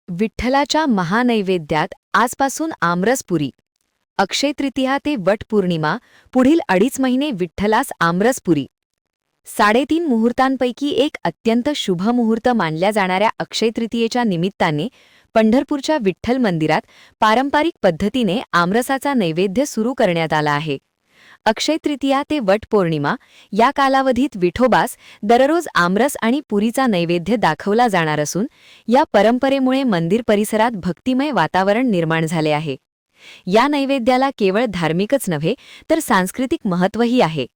विठ्ठलाच्या महानैवेद्यात आजपासून आमरसपुरी. अक्षय तृतीया ते वटपौर्णिमा पुढील 2.5 महिने विठ्ठलास आमरसपुरी. 3.5 मुहूर्तांपैकी एक अत्यंत शुभ मुहूर्त मानल्या जाणाऱ्या अक्षय तृतीयेच्या निमित्ताने पंढरपूरच्या विठ्ठल मंदिरात पारंपरिक पद्धतीने आमरसाचा नैवेद्य सुरू करण्यात आला आहे. अक्षय तृतीया ते वटपौर्णिमा या कालावधीत विठोबास दररोज आमरस आणि पुरीचा नैवेद्य दाखवला जाणार असून या परंपरेमुळे मंदिर परिसरात भक्तिमय वातावरण निर्माण झाले आहे. या नैवेद्याला केवळ धार्मिकच नव्हे तर सांस्कृतिक महत्त्वही आहे.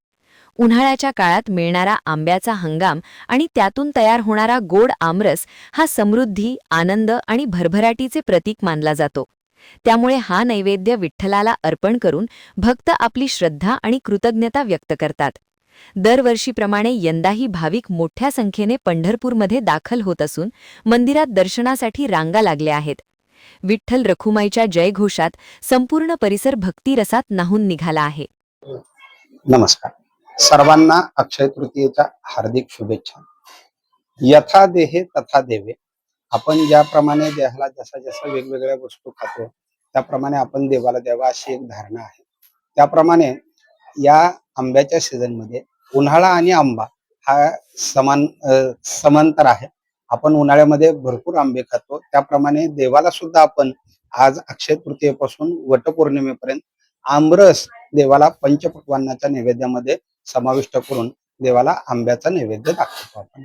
उन्हाळ्याच्या काळात मिळणारा आंब्याचा हंगाम आणि त्यातून तयार होणारा गोड आमरस हा समृद्धी, आनंद आणि भरभराटीचे प्रतीक मानला जातो. त्यामुळे हा नैवेद्य विठ्ठलाला अर्पण करून भक्त आपली श्रद्धा आणि कृतज्ञता व्यक्त करतात. दरवर्षीप्रमाणे यंदाही भाविक मोठ्या संख्येने पंढरपूरमध्ये दाखल होत असून मंदिरात दर्शनासाठी रांगा लागल्या आहेत. विठ्ठल रखुमाईच्या जयघोषात संपूर्ण परिसर भक्तिरसात न्हाऊन निघाला आहे. नमस्कार. सर्वांना अक्षय तृतीयेच्या हार्दिक शुभेच्छा. यथा देहे तथा देवे. आपण ज्याप्रमाणे देहाला जसा जसा वेगवेगळ्या वस्तू खातो त्याप्रमाणे आपण देवाला द्यावा अशी एक धारणा आहे. त्याप्रमाणे या आंब्याच्या सीझन मध्ये उन्हाळा आणि आंबा हा समांतर आहे. आपण उन्हाळ्यामध्ये भरपूर आंबे खातो, त्याप्रमाणे देवाला सुद्धा आपण आज अक्षय तृतीयेपासून वटपौर्णिमेपर्यंत आमरस देवाला पंचपक्वान्नाच्या नैवेद्यामध्ये समाविष्ट करून देवाला आंब्याचा नैवेद्य दाखवतो आपण.